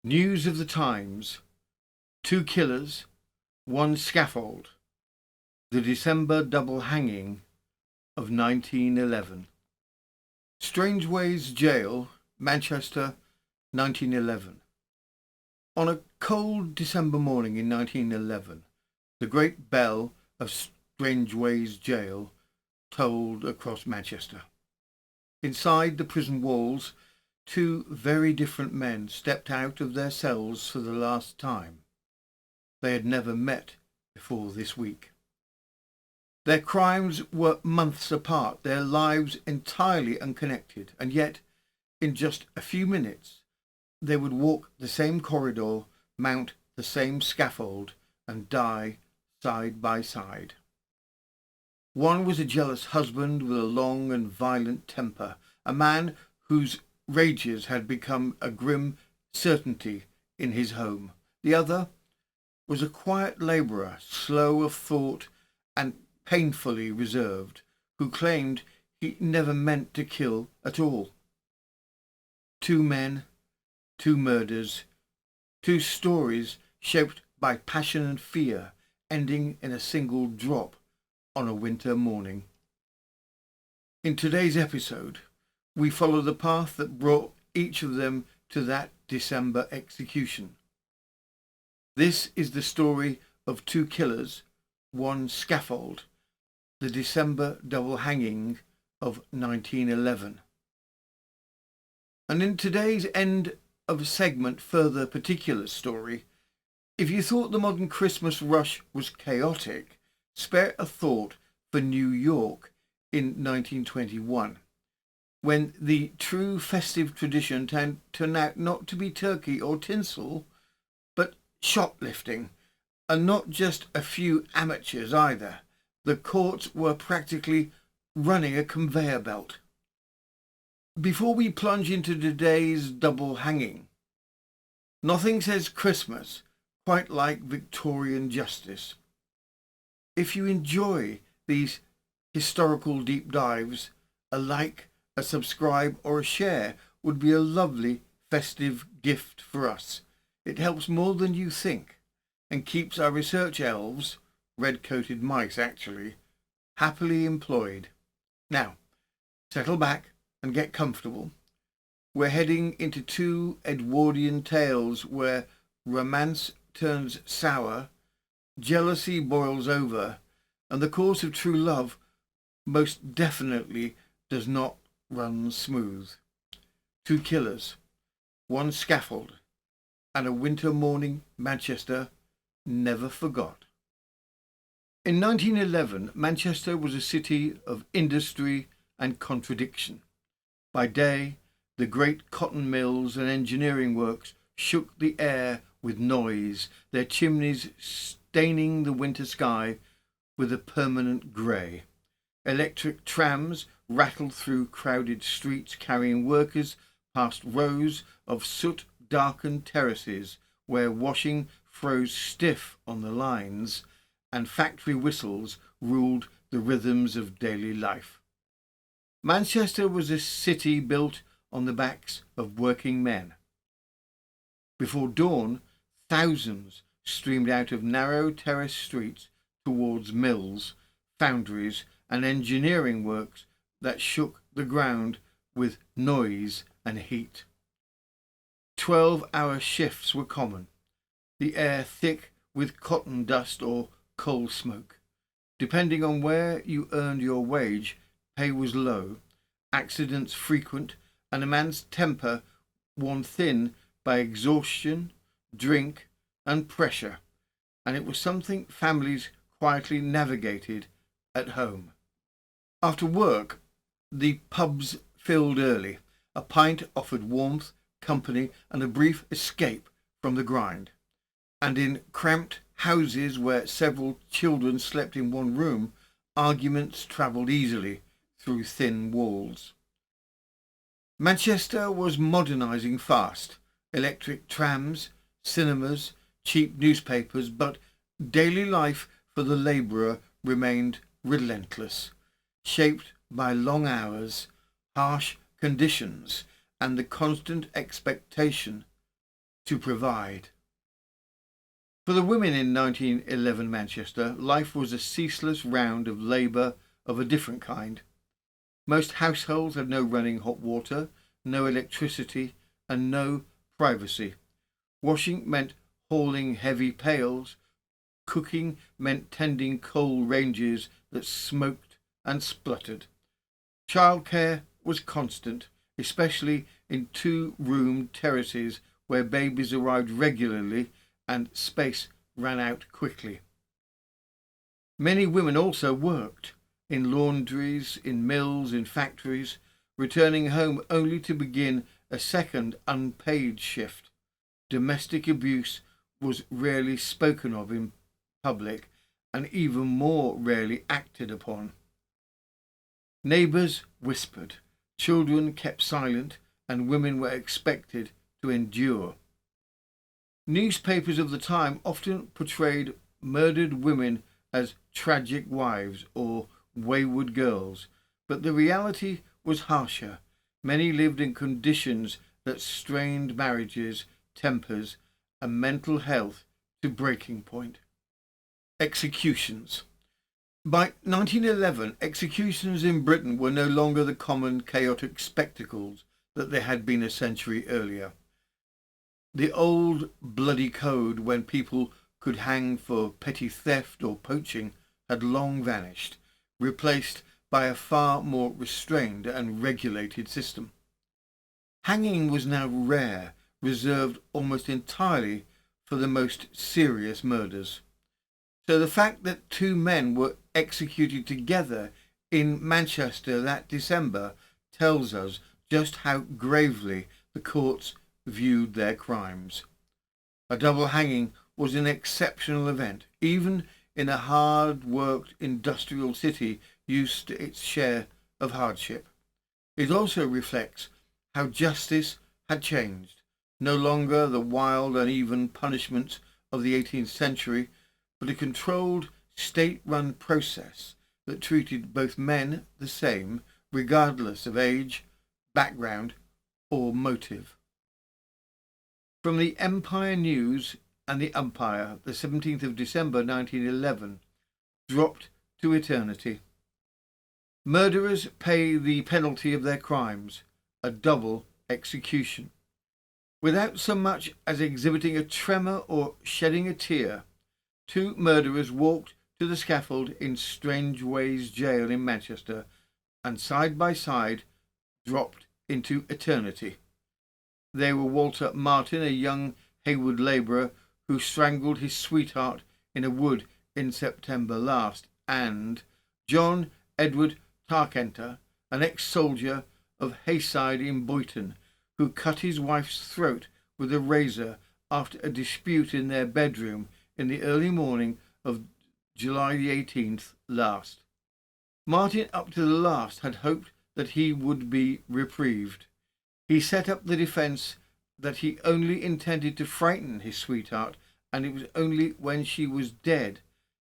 News of the Times, two killers, one scaffold, the December double hanging of 1911. Strangeways Gaol, Manchester, 1911. On a cold December morning in 1911, the great bell of Strangeways Gaol tolled across Manchester. Inside the prison walls, two very different men stepped out of their cells for the last time. They had never met before this week. Their crimes were months apart, their lives entirely unconnected, and yet, in just a few minutes, they would walk the same corridor, mount the same scaffold, and die side by side. One was a jealous husband with a long and violent temper, a man whose rages had become a grim certainty in his home. The other was a quiet labourer, slow of thought and painfully reserved, who claimed he never meant to kill at all. Two men, two murders, two stories shaped by passion and fear, ending in a single drop on a winter morning. In today's episode, we follow the path that brought each of them to that December execution. This is the story of two killers, one scaffold, the December double hanging of 1911. And in today's end of segment further particular story, if you thought the modern Christmas rush was chaotic, spare a thought for New York in 1921. When the true festive tradition turned out not to be turkey or tinsel, but shoplifting, and not just a few amateurs either. The courts were practically running a conveyor belt. Before we plunge into today's double hanging, nothing says Christmas quite like Victorian justice. If you enjoy these historical deep dives, a like, a subscribe or a share would be a lovely festive gift for us. It helps more than you think and keeps our research elves, red-coated mice actually, happily employed. Now, settle back and get comfortable. We're heading into two Edwardian tales where romance turns sour, jealousy boils over, and the course of true love most definitely does not run smooth. Two killers, one scaffold, and a winter morning Manchester never forgot. In 1911, Manchester was a city of industry and contradiction. By day, the great cotton mills and engineering works shook the air with noise, their chimneys staining the winter sky with a permanent grey. Electric trams rattled through crowded streets carrying workers past rows of soot-darkened terraces where washing froze stiff on the lines and factory whistles ruled the rhythms of daily life. Manchester was a city built on the backs of working men. Before dawn, thousands streamed out of narrow terrace streets towards mills, foundries and engineering works that shook the ground with noise and heat. 12-hour shifts were common, the air thick with cotton dust or coal smoke. Depending on where you earned your wage, pay was low, accidents frequent, and a man's temper worn thin by exhaustion, drink and pressure, and it was something families quietly navigated at home. After work, the pubs filled early. A pint offered warmth, company and a brief escape from the grind. And in cramped houses where several children slept in one room, arguments travelled easily through thin walls. Manchester was modernising fast. Electric trams, cinemas, cheap newspapers, but daily life for the labourer remained relentless, shaped by long hours, harsh conditions, and the constant expectation to provide. For the women in 1911 Manchester, life was a ceaseless round of labour of a different kind. Most households had no running hot water, no electricity, and no privacy. Washing meant hauling heavy pails. Cooking meant tending coal ranges that smoked and spluttered. Childcare was constant, especially in two-room terraces where babies arrived regularly and space ran out quickly. Many women also worked in laundries, in mills, in factories, returning home only to begin a second unpaid shift. Domestic abuse was rarely spoken of in public and even more rarely acted upon. Neighbours whispered, children kept silent, and women were expected to endure. Newspapers of the time often portrayed murdered women as tragic wives or wayward girls, but the reality was harsher. Many lived in conditions that strained marriages, tempers, and mental health to breaking point. Executions. By 1911, executions in Britain were no longer the common chaotic spectacles that they had been a century earlier. The old bloody code when people could hang for petty theft or poaching had long vanished, replaced by a far more restrained and regulated system. Hanging was now rare, reserved almost entirely for the most serious murders. So the fact that two men were executed together in Manchester that December tells us just how gravely the courts viewed their crimes. A double hanging was an exceptional event, even in a hard-worked industrial city used to its share of hardship. It also reflects how justice had changed, no longer the wild, uneven punishments of the 18th century, but a controlled, state-run process that treated both men the same, regardless of age, background, or motive. From the Empire News and the Umpire, the 17th of December 1911, dropped to eternity. Murderers pay the penalty of their crimes, a double execution. Without so much as exhibiting a tremor or shedding a tear, two murderers walked to the scaffold in Strangeways Gaol in Manchester and side by side dropped into eternity. They were Walter Martin, a young Hayward labourer who strangled his sweetheart in a wood in September last, and John Edward Tarkenter, an ex-soldier of Hayside in Royton, who cut his wife's throat with a razor after a dispute in their bedroom in the early morning of July the 18th last. Martin up to the last had hoped that he would be reprieved. He set up the defence that he only intended to frighten his sweetheart, and it was only when she was dead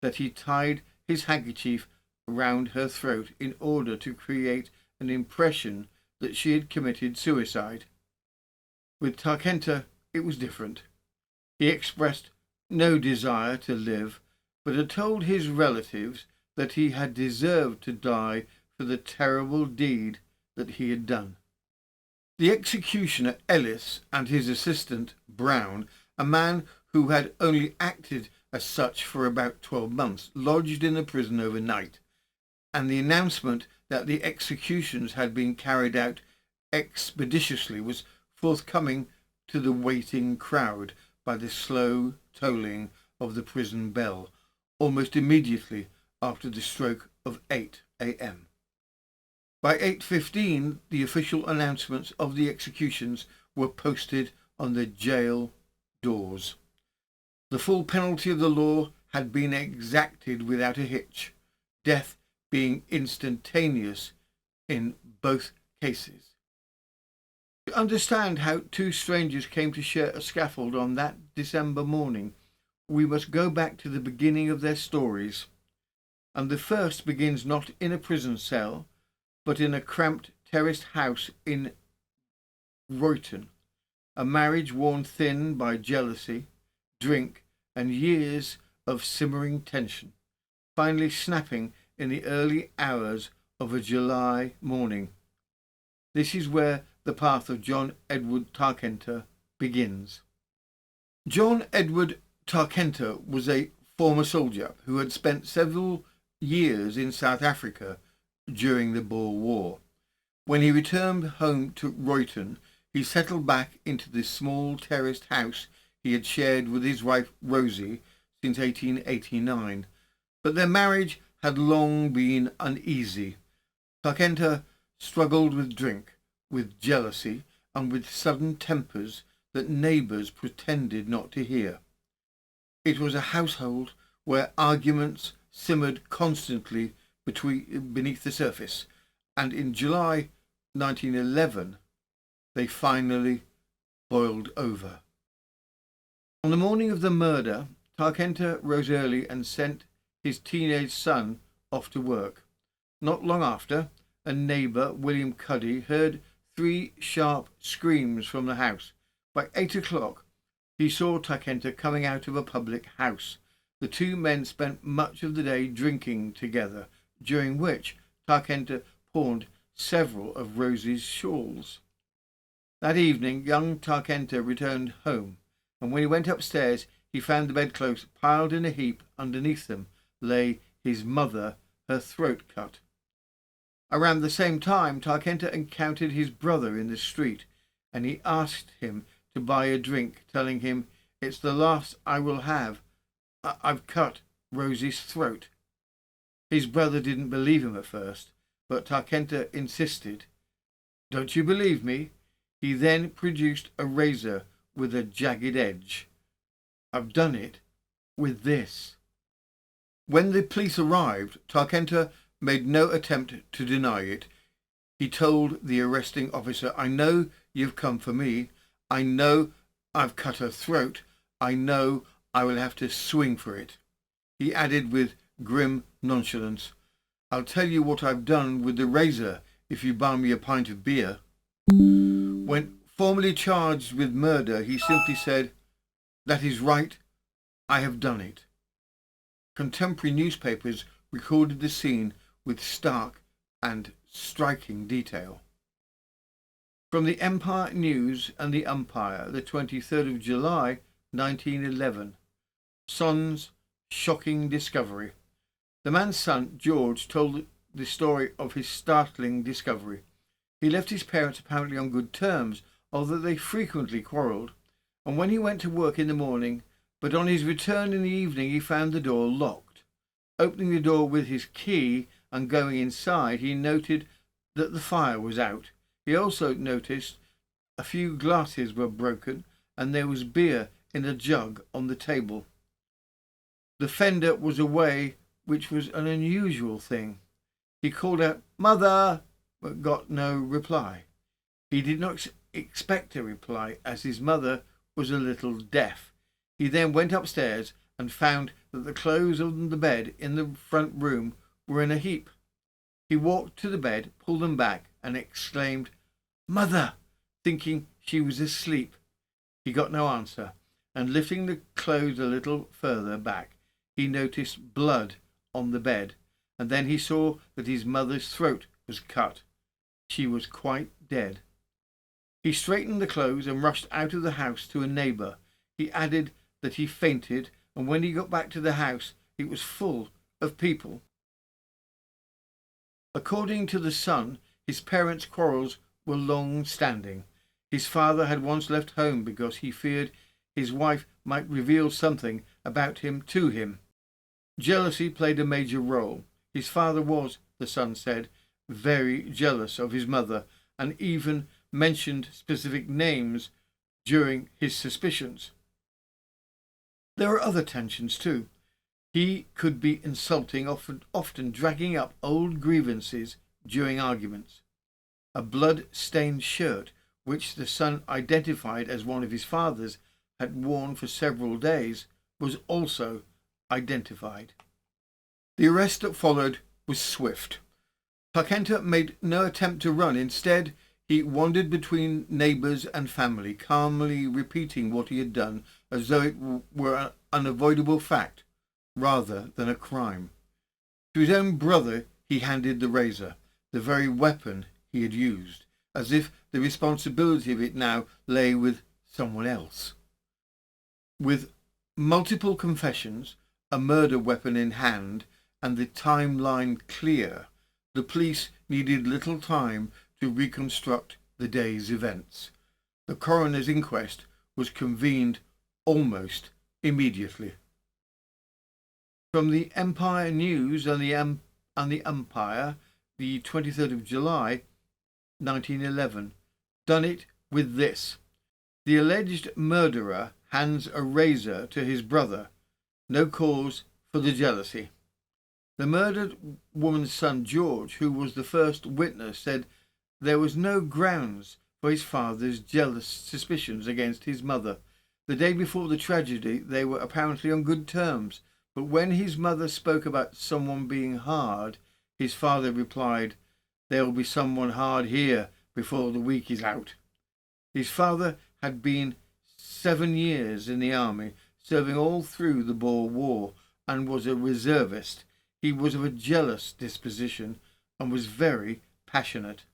that he tied his handkerchief round her throat in order to create an impression that she had committed suicide. With Tarkenter it was different. He expressed no desire to live, but had told his relatives that he had deserved to die for the terrible deed that he had done. The executioner Ellis and his assistant Brown, a man who had only acted as such for about 12 months, lodged in the prison overnight, and the announcement that the executions had been carried out expeditiously was forthcoming to the waiting crowd by the slow tolling of the prison bell almost immediately after the stroke of 8 a.m. By 8:15 the official announcements of the executions were posted on the jail doors. The full penalty of the law had been exacted without a hitch, death being instantaneous in both cases. To understand how two strangers came to share a scaffold on that December morning, we must go back to the beginning of their stories, and the first begins not in a prison cell, but in a cramped terraced house in Royton, a marriage worn thin by jealousy, drink, and years of simmering tension, finally snapping in the early hours of a July morning. This is where the path of John Edward Tarkenter begins. John Edward Tarkenter was a former soldier who had spent several years in South Africa during the Boer War. When he returned home to Royton, he settled back into the small terraced house he had shared with his wife Rosie since 1889. But their marriage had long been uneasy. Tarkenter struggled with drink, with jealousy, and with sudden tempers that neighbours pretended not to hear. It was a household where arguments simmered constantly beneath the surface, and in July 1911 they finally boiled over. On the morning of the murder, Tarkenter rose early and sent his teenage son off to work. Not long after, a neighbour, William Cuddy, heard 3 sharp screams from the house. By 8 o'clock, he saw Tarkenter coming out of a public house. The two men spent much of the day drinking together, during which Tarkenter pawned several of Rosie's shawls. That evening, young Tarkenter returned home, and when he went upstairs, he found the bedclothes piled in a heap. Underneath them lay his mother, her throat cut. Around the same time, Tarkenter encountered his brother in the street, and he asked him to buy a drink, telling him, "It's the last I will have. I've cut Rosie's throat." His brother didn't believe him at first, but Tarkenter insisted. "Don't you believe me?" He then produced a razor with a jagged edge. "I've done it with this." When the police arrived, Tarkenter made no attempt to deny it. He told the arresting officer, "I know you've come for me. I know I've cut her throat. I know I will have to swing for it." He added with grim nonchalance, "I'll tell you what I've done with the razor if you buy me a pint of beer." When formally charged with murder, he simply said, "That is right, I have done it." Contemporary newspapers recorded the scene with stark and striking detail. From the Empire News and the Umpire, the 23rd of July, 1911. Son's shocking discovery. The man's son, George, told the story of his startling discovery. He left his parents apparently on good terms, although they frequently quarrelled, and when he went to work in the morning, but on his return in the evening he found the door locked. Opening the door with his key and going inside, he noted that the fire was out. He also noticed a few glasses were broken and there was beer in a jug on the table. The fender was away, which was an unusual thing. He called out, "Mother!" but got no reply. He did not expect a reply, as his mother was a little deaf. He then went upstairs and found that the clothes on the bed in the front room were in a heap. He walked to the bed, pulled them back, and exclaimed, "Mother!" thinking she was asleep. He got no answer, and lifting the clothes a little further back, he noticed blood on the bed, and then he saw that his mother's throat was cut. She was quite dead. He straightened the clothes and rushed out of the house to a neighbour. He added that he fainted, and when he got back to the house, it was full of people. According to the son, his parents' quarrels were long-standing. His father had once left home because he feared his wife might reveal something about him to him. Jealousy played a major role. His father was, the son said, very jealous of his mother, and even mentioned specific names during his suspicions. There were other tensions too. He could be insulting, often dragging up old grievances during arguments. A blood-stained shirt, which the son identified as one of his father's, had worn for several days, was also identified. The arrest that followed was swift. Tarkenter made no attempt to run. Instead, He wandered between neighbours and family, calmly repeating what he had done as though it were an unavoidable fact rather than a crime. To his own brother he handed the razor, the very weapon he had used, as if the responsibility of it now lay with someone else. With multiple confessions, a murder weapon in hand, and the timeline clear, the police needed little time to reconstruct the day's events. The coroner's inquest was convened almost immediately. From the Empire News and the Empire, the 23rd of July, 1911, done it with this. The alleged murderer hands a razor to his brother. No cause for the jealousy. The murdered woman's son George, who was the first witness, said there was no grounds for his father's jealous suspicions against his mother. The day before the tragedy they were apparently on good terms, but when his mother spoke about someone being hard, his father replied, "There will be someone hard here before the week is out." His father had been 7 years in the army, serving all through the Boer War, and was a reservist. He was of a jealous disposition and was very passionate.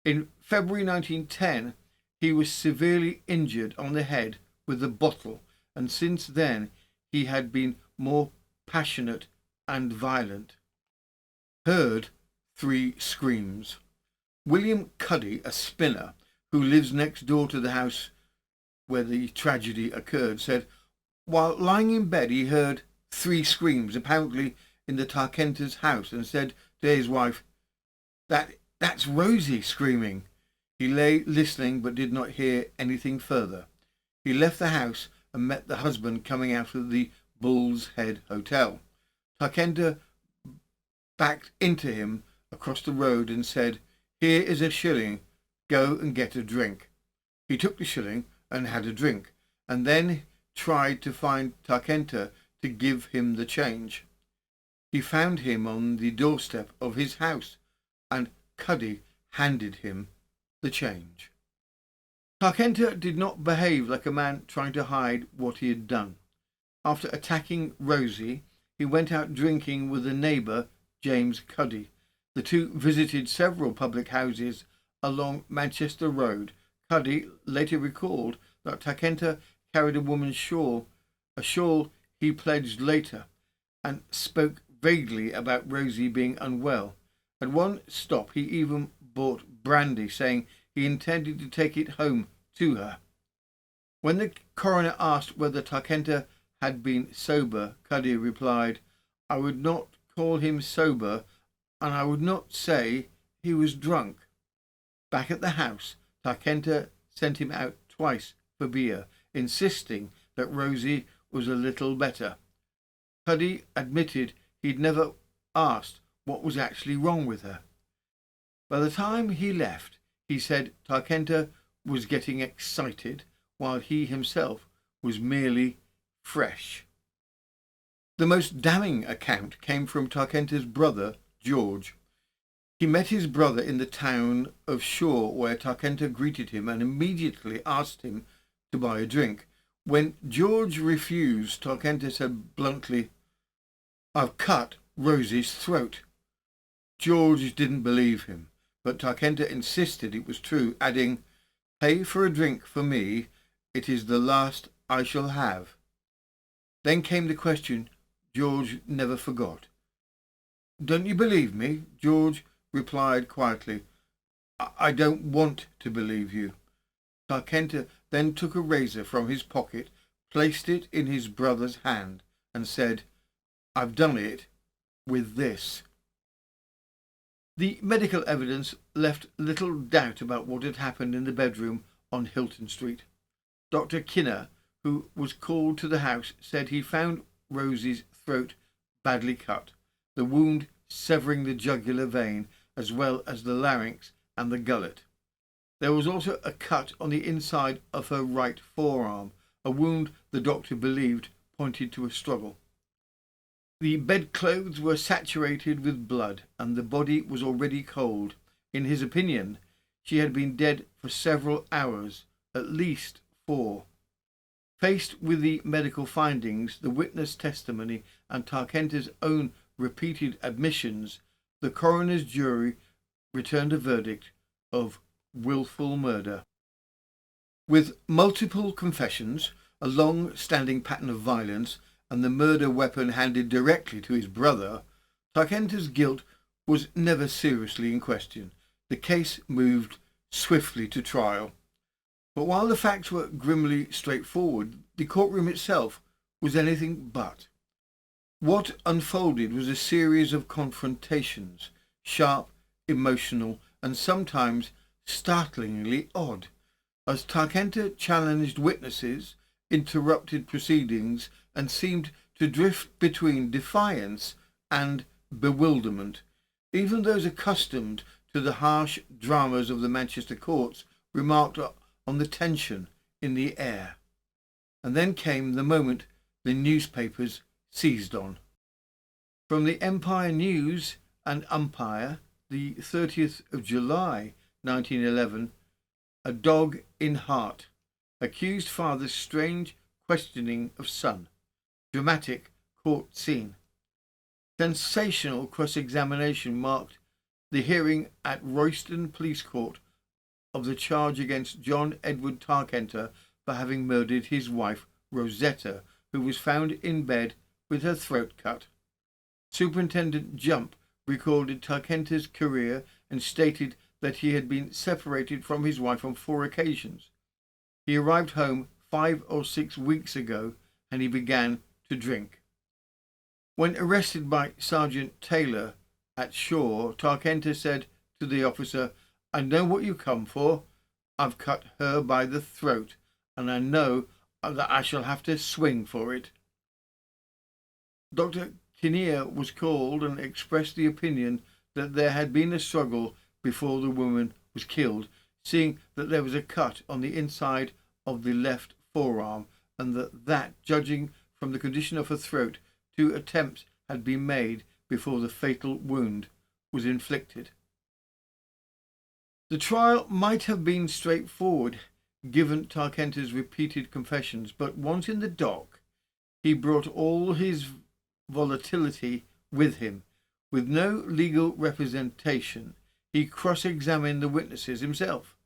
In February 1910, he was severely injured on the head with a bottle, and since then he had been more passionate and violent. Heard 3 screams. William Cuddy, a spinner, who lives next door to the house where the tragedy occurred, said, while lying in bed he heard 3 screams, apparently in the Tarkenta's house, and said to his wife, That's Rosie screaming." He lay listening but did not hear anything further. He left the house and met the husband coming out of the Bull's Head Hotel. Tarkenta backed into him across the road and said, "Here is a shilling, go and get a drink." He took the shilling and had a drink, and then tried to find Tarkenta to give him the change. He found him on the doorstep of his house, and Cuddy handed him the change. Tarkenta did not behave like a man trying to hide what he had done. After attacking Rosie, he went out drinking with a neighbour, James Cuddy. The two visited several public houses along Manchester Road. Cuddy later recalled that Tarkenta carried a woman's shawl, a shawl he pledged later, and spoke vaguely about Rosie being unwell. At one stop he even bought brandy, saying he intended to take it home to her. When the coroner asked whether Tarkenta had been sober, Cuddy replied, "I would not call him sober, and I would not say he was drunk." Back at the house, Tarkenta sent him out twice for beer, insisting that Rosie was a little better. Cuddy admitted he'd never asked what was actually wrong with her. By the time he left, he said Tarkenta was getting excited, while he himself was merely fresh. The most damning account came from Tarkenta's brother, George. He met his brother in the town of Shaw, where Tarkenta greeted him and immediately asked him to buy a drink. When George refused, Tarkenta said bluntly, "I've cut Rosie's throat." George didn't believe him, but Tarkenta insisted it was true, adding, "Pay for a drink for me, it is the last I shall have." Then came the question George never forgot. "Don't you believe me?" George replied quietly. I don't want to believe you." Tarkenta then took a razor from his pocket, placed it in his brother's hand, and said, "I've done it with this." The medical evidence left little doubt about what had happened in the bedroom on Hilton Street. Dr. Kinner, who was called to the house, said he found Rosie's throat badly cut, the wound severing the jugular vein as well as the larynx and the gullet. There was also a cut on the inside of her right forearm, a wound the doctor believed pointed to a struggle. The bedclothes were saturated with blood, and the body was already cold. In his opinion, she had been dead for several hours, at least 4. Faced with the medical findings, the witness testimony, and Tarkenter's own repeated admissions, the coroner's jury returned a verdict of willful murder. With multiple confessions, a long-standing pattern of violence, and the murder weapon handed directly to his brother, Tarkenter's guilt was never seriously in question. The case moved swiftly to trial. But while the facts were grimly straightforward, the courtroom itself was anything but. What unfolded was a series of confrontations, sharp, emotional, and sometimes startlingly odd, as Tarkenter challenged witnesses, interrupted proceedings, and seemed to drift between defiance and bewilderment. Even those accustomed to the harsh dramas of the Manchester courts remarked on the tension in the air. And then came the moment the newspapers seized on. From the Empire News and Umpire, the 30th of July 1911, a dog in heart. Accused father's strange questioning of son. Dramatic court scene. Sensational cross-examination marked the hearing at Royton Police Court of the charge against John Edward Tarkenter for having murdered his wife Rosetta, who was found in bed with her throat cut. Superintendent Jump recorded Tarkenter's career and stated that he had been separated from his wife on 4 occasions. He arrived home 5 or 6 weeks ago and he began to drink. When arrested by Sergeant Taylor at Shaw, Tarkenter said to the officer, "I know what you come for. I've cut her by the throat, and I know that I shall have to swing for it." Dr. Kinnear was called and expressed the opinion that there had been a struggle before the woman was killed, seeing that there was a cut on the inside of the left forearm, and that judging from the condition of her throat, 2 attempts had been made before the fatal wound was inflicted. The trial might have been straightforward given Tarkenter's repeated confessions, but once in the dock, he brought all his volatility with him. With no legal representation, he cross-examined the witnesses himself,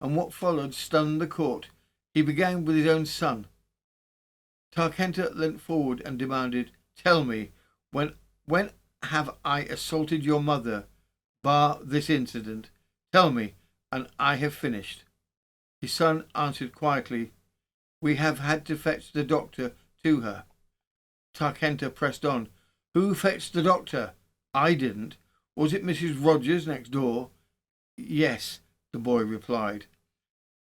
and what followed stunned the court. He began with his own son. Tarkenter leant forward and demanded, "Tell me, when have I assaulted your mother, bar this incident? Tell me, and I have finished." His son answered quietly, "We have had to fetch the doctor to her." Tarkenter pressed on, "Who fetched the doctor?" "I didn't." "Was it Mrs. Rogers next door?" "Yes," the boy replied.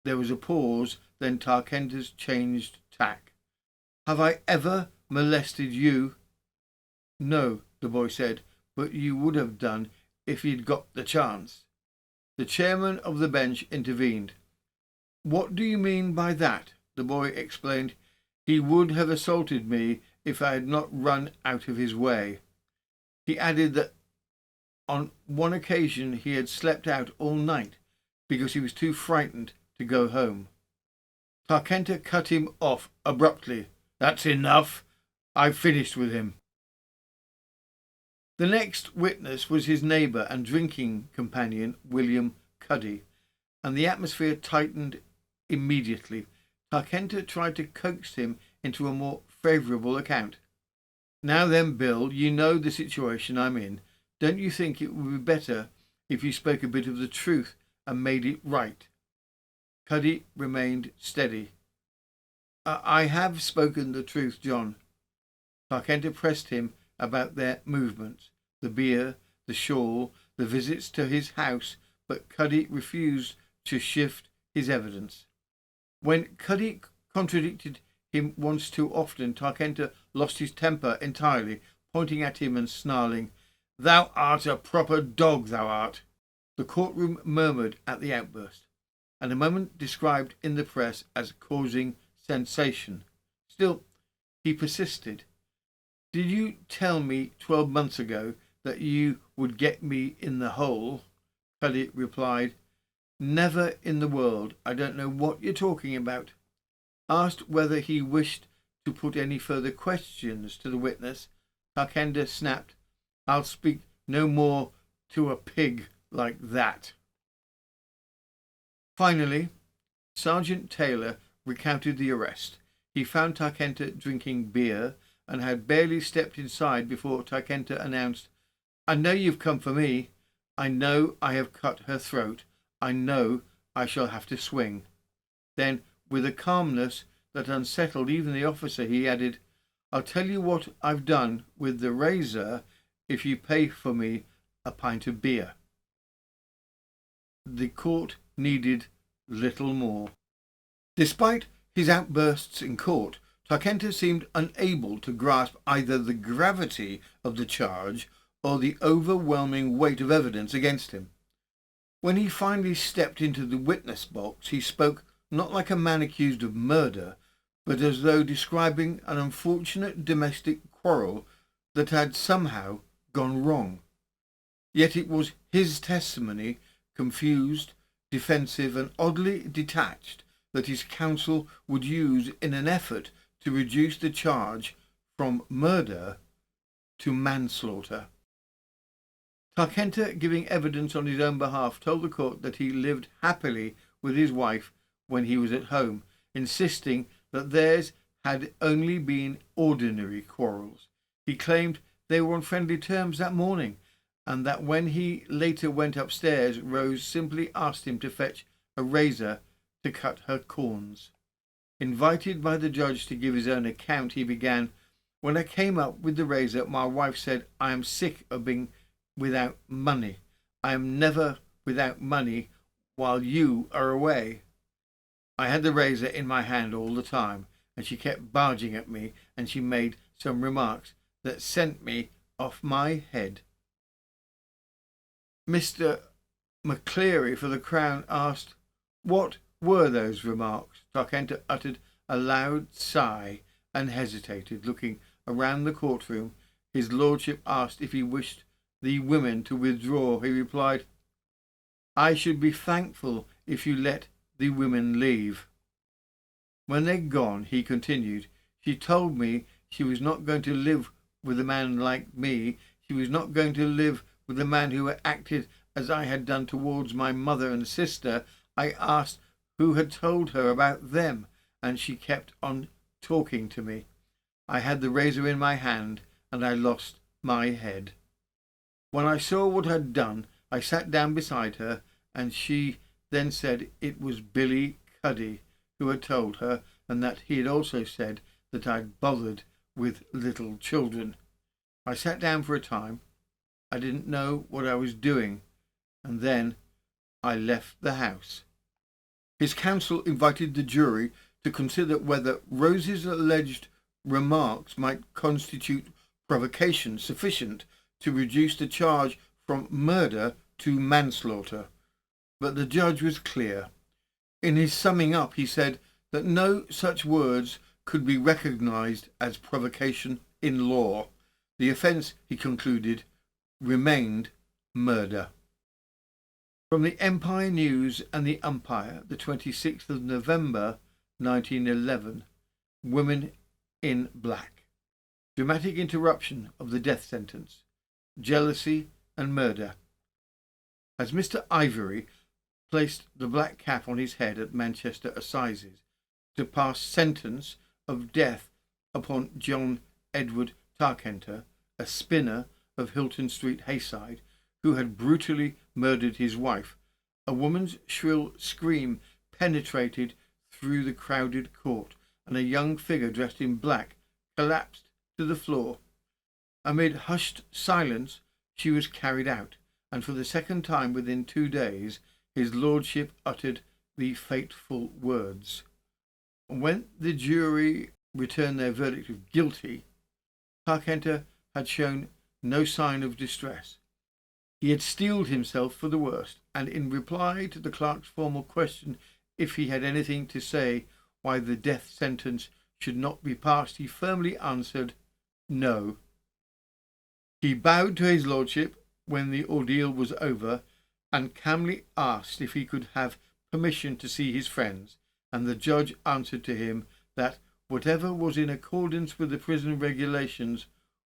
There was a pause, then Tarkenter's changed tack. "Have I ever molested you?" "No," the boy said, "but you would have done if you'd got the chance." The chairman of the bench intervened. "What do you mean by that?" The boy explained. "He would have assaulted me if I had not run out of his way." He added that on one occasion he had slept out all night because he was too frightened to go home. Tarkenter cut him off abruptly. "That's enough. I've finished with him." The next witness was his neighbour and drinking companion, William Cuddy, and the atmosphere tightened immediately. Tarkenter tried to coax him into a more favourable account. "Now then, Bill, you know the situation I'm in. Don't you think it would be better if you spoke a bit of the truth and made it right?" Cuddy remained steady. I have spoken the truth, John." Tarkenter pressed him about their movements, the beer, the shawl, the visits to his house, but Cuddy refused to shift his evidence. When Cuddy contradicted him once too often, Tarkenter lost his temper entirely, pointing at him and snarling, "Thou art a proper dog, thou art." The courtroom murmured at the outburst, and a moment described in the press as causing sensation. Still, he persisted. "Did you tell me 12 months ago that you would get me in the hole?" Cuddy replied, Never in the world. I don't know what you're talking about. Asked whether he wished to put any further questions to the witness, Tarkender snapped, I'll speak no more to a pig like that. Finally, Sergeant Taylor recounted the arrest. He found Tarkenter drinking beer and had barely stepped inside before Tarkenter announced, I know you've come for me. I know I have cut her throat. I know I shall have to swing. Then, with a calmness that unsettled even the officer, he added, I'll tell you what I've done with the razor if you pay for me a pint of beer. The court needed little more. Despite his outbursts in court, Tarkenter seemed unable to grasp either the gravity of the charge or the overwhelming weight of evidence against him. When he finally stepped into the witness box, he spoke not like a man accused of murder, but as though describing an unfortunate domestic quarrel that had somehow gone wrong. Yet it was his testimony, confused, defensive and oddly detached, that his counsel would use in an effort to reduce the charge from murder to manslaughter. Tarkenter, giving evidence on his own behalf, told the court that he lived happily with his wife when he was at home, insisting that theirs had only been ordinary quarrels. He claimed they were on friendly terms that morning, and that when he later went upstairs, Rose simply asked him to fetch a razor to cut her corns. Invited by the judge to give his own account, he began, When I came up with the razor, my wife said, I am sick of being without money. I am never without money while you are away. I had the razor in my hand all the time, and she kept barging at me, and she made some remarks that sent me off my head. Mr. McCleary for the Crown asked, What were those remarks? Tarkenter uttered a loud sigh and hesitated, looking around the courtroom. His lordship asked if he wished the women to withdraw. He replied, I should be thankful if you let the women leave. When they'd gone, he continued, she told me she was not going to live with a man like me. She was not going to live with a man who had acted as I had done towards my mother and sister. I asked who had told her about them, and she kept on talking to me. I had the razor in my hand, and I lost my head. When I saw what I'd done, I sat down beside her, and she then said it was Billy Cuddy who had told her, and that he had also said that I'd bothered with little children. I sat down for a time. I didn't know what I was doing, and then I left the house. His counsel invited the jury to consider whether Rose's alleged remarks might constitute provocation sufficient to reduce the charge from murder to manslaughter. But the judge was clear. In his summing up, he said that no such words could be recognised as provocation in law. The offence, he concluded, remained murder. From the Empire News and the Umpire, the 26th of November 1911, Women in Black. Dramatic interruption of the death sentence. Jealousy and murder. As Mr. Ivory placed the black cap on his head at Manchester Assizes to pass sentence of death upon John Edward Tarkenter, a spinner of Hilton Street, Hayside, who had brutally murdered his wife, a woman's shrill scream penetrated through the crowded court, and a young figure dressed in black collapsed to the floor. Amid hushed silence, she was carried out, and for the second time within 2 days, his lordship uttered the fateful words. When the jury returned their verdict of guilty, Tarkenter had shown no sign of distress. He had steeled himself for the worst, and in reply to the clerk's formal question if he had anything to say why the death sentence should not be passed, he firmly answered, no. He bowed to his lordship when the ordeal was over, and calmly asked if he could have permission to see his friends, and the judge answered to him that whatever was in accordance with the prison regulations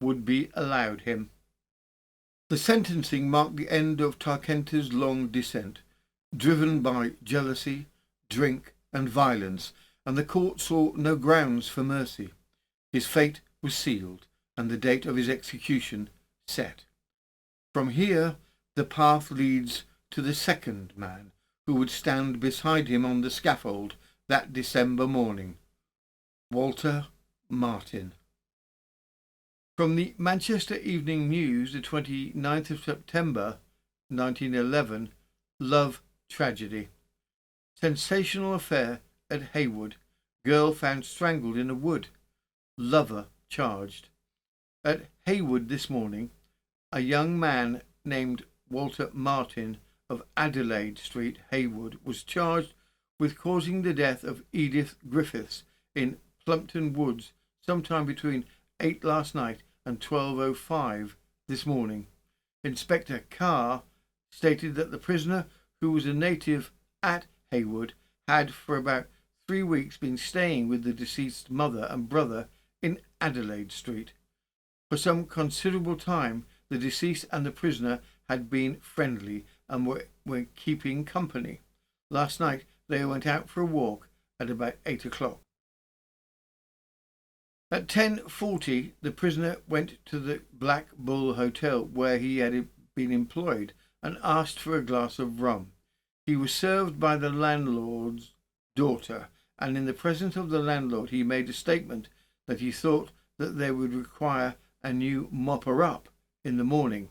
would be allowed him. The sentencing marked the end of Tarkenta's long descent, driven by jealousy, drink, and violence, and the court saw no grounds for mercy. His fate was sealed, and the date of his execution set. From here, the path leads to the second man who would stand beside him on the scaffold that December morning, Walter Martin. From the Manchester Evening News, the 29th of September 1911, love tragedy. Sensational affair at Haywood. Girl found strangled in a wood. Lover charged. At Haywood this morning, a young man named Walter Martin of Adelaide Street, Haywood, was charged with causing the death of Edith Griffiths in Plumpton Woods sometime between 8 last night and 12:05 this morning. Inspector Carr stated that the prisoner, who was a native at Haywood, had for about 3 weeks been staying with the deceased's mother and brother in Adelaide Street. For some considerable time, the deceased and the prisoner had been friendly and were keeping company. Last night they went out for a walk at about 8 o'clock. At 10:40, the prisoner went to the Black Bull Hotel where he had been employed and asked for a glass of rum. He was served by the landlord's daughter, and in the presence of the landlord he made a statement that he thought that they would require a new mopper-up in the morning.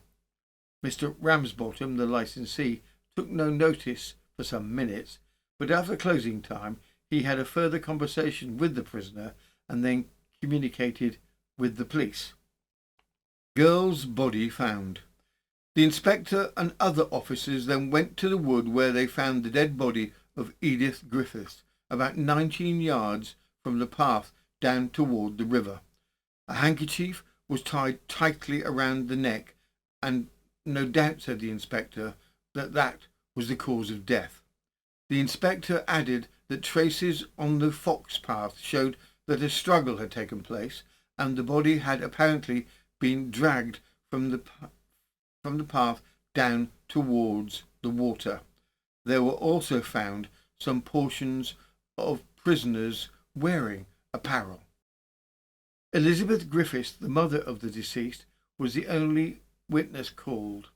Mr. Ramsbottom, the licensee, took no notice for some minutes, but after closing time he had a further conversation with the prisoner and then communicated with the police. Girl's body found. The inspector and other officers then went to the wood where they found the dead body of Edith Griffiths, about 19 yards from the path down toward the river. A handkerchief was tied tightly around the neck, and no doubt, said the inspector, that was the cause of death. The inspector added that traces on the footpaths showed that a struggle had taken place, and the body had apparently been dragged from the path down towards the water. There were also found some portions of prisoners wearing apparel. Elizabeth Griffiths, the mother of the deceased, was the only witness called.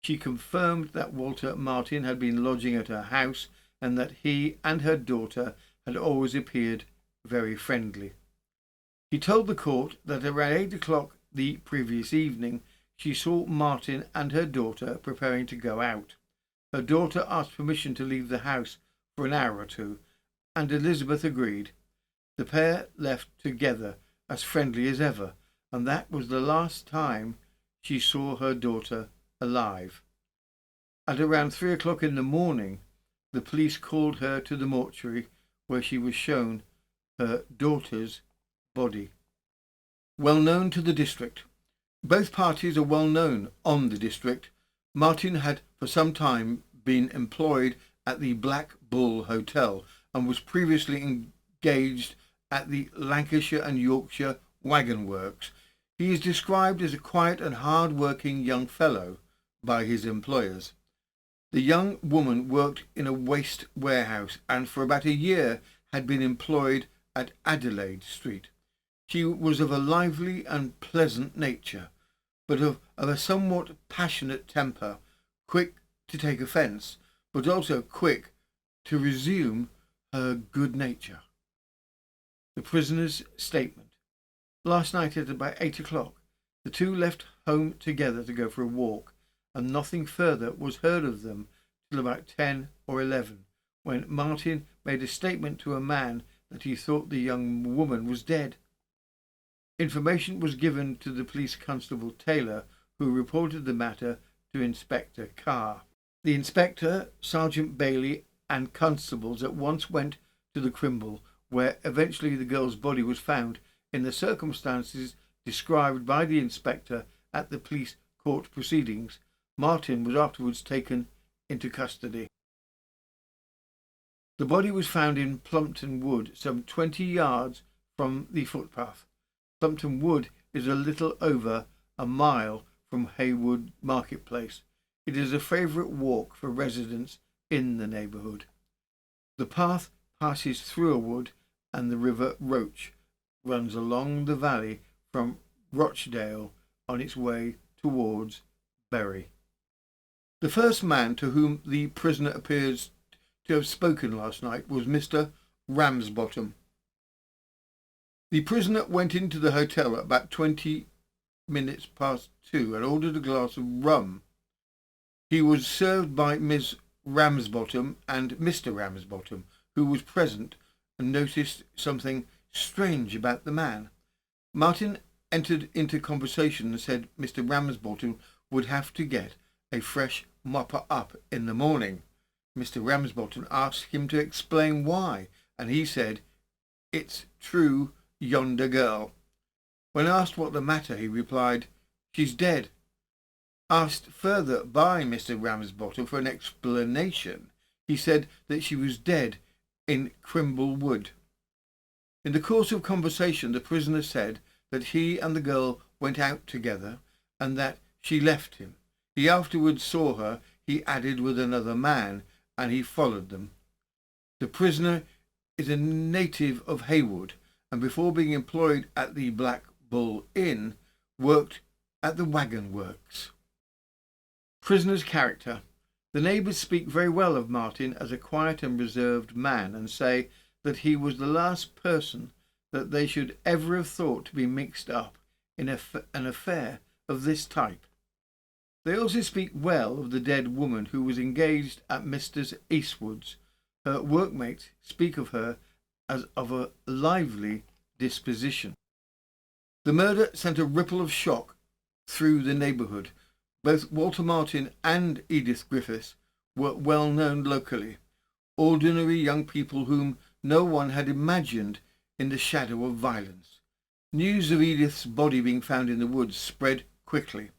She confirmed that Walter Martin had been lodging at her house and that he and her daughter had always appeared very friendly. He told the court that around 8 o'clock the previous evening she saw Martin and her daughter preparing to go out. Her daughter asked permission to leave the house for an hour or two, and Elizabeth agreed. The pair left together as friendly as ever, and that was the last time she saw her daughter alive. At around 3 o'clock in the morning, the police called her to the mortuary where she was shown her daughter's body. Well known to the district. Both parties are well known on the district. Martin had for some time been employed at the Black Bull Hotel and was previously engaged at the Lancashire and Yorkshire Wagon Works. He is described as a quiet and hard-working young fellow by his employers. The young woman worked in a waste warehouse and for about a year had been employed at Adelaide Street. She was of a lively and pleasant nature, but of a somewhat passionate temper, quick to take offence, but also quick to resume her good nature. The prisoner's statement. Last night at about 8 o'clock, the two left home together to go for a walk, and nothing further was heard of them till about 10 or 11, when Martin made a statement to a man that he thought the young woman was dead. Information was given to the police constable Taylor, who reported the matter to Inspector Carr. The inspector, Sergeant Bailey, and constables at once went to the Crimble, where eventually the girl's body was found in the circumstances described by the inspector at the police court proceedings. Martin was afterwards taken into custody. The body was found in Plumpton Wood, some 20 yards from the footpath. Plumpton Wood is a little over a mile from Haywood Marketplace. It is a favourite walk for residents in the neighbourhood. The path passes through a wood, and the river Roach runs along the valley from Rochdale on its way towards Bury. The first man to whom the prisoner appears to have spoken last night was Mr. Ramsbottom. The prisoner went into the hotel at about 20 minutes past 2 and ordered a glass of rum. He was served by Miss Ramsbottom and Mr. Ramsbottom, who was present and noticed something strange about the man. Martin entered into conversation and said Mr. Ramsbottom would have to get a fresh mopper up in the morning. Mr. Ramsbottom asked him to explain why, and he said, "It's true, yonder girl." When asked what the matter, he replied, "She's dead." Asked further by Mr. Ramsbottom for an explanation, he said that she was dead in Crimble Wood. In the course of conversation, the prisoner said that he and the girl went out together and that she left him. He afterwards saw her, he added, with another man, and he followed them. The prisoner is a native of Haywood, and before being employed at the Black Bull Inn, worked at the waggon works. Prisoner's character. The neighbours speak very well of Martin as a quiet and reserved man, and say that he was the last person that they should ever have thought to be mixed up in an affair of this type. They also speak well of the dead woman who was engaged at Mr. Eastwood's. Her workmates speak of her as of a lively disposition. The murder sent a ripple of shock through the neighbourhood. Both Walter Martin and Edith Griffiths were well known locally, ordinary young people whom no one had imagined in the shadow of violence. News of Edith's body being found in the woods spread quickly,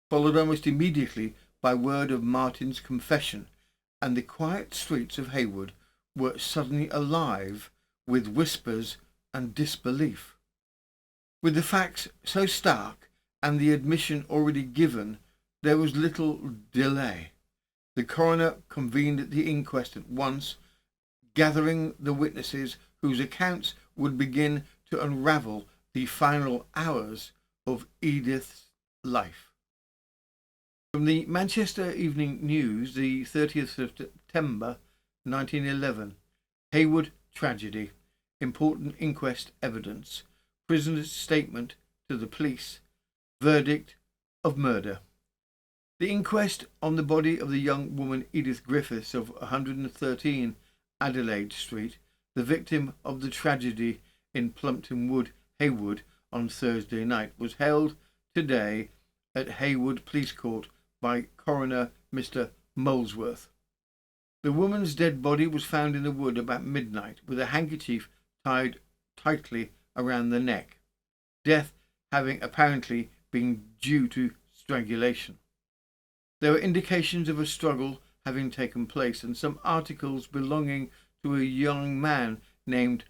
followed almost immediately by word of Martin's confession, and the quiet streets of Haywood were suddenly alive with whispers and disbelief. With the facts so stark and the admission already given, there was little delay. The coroner convened the inquest at once, gathering the witnesses whose accounts would begin to unravel the final hours of Edith's life. From the Manchester Evening News, the 30th of September 1911. Haywood tragedy. Important inquest evidence. Prisoner's statement to the police. Verdict of murder. The inquest on the body of the young woman Edith Griffiths of 113 Adelaide Street, the victim of the tragedy in Plumpton Wood, Haywood, on Thursday night, was held today at Haywood Police Court by Coroner Mr. Molesworth. The woman's dead body was found in the wood about midnight, with a handkerchief tied tightly around the neck, death having apparently been due to strangulation. There were indications of a struggle having taken place, and some articles belonging to a young man named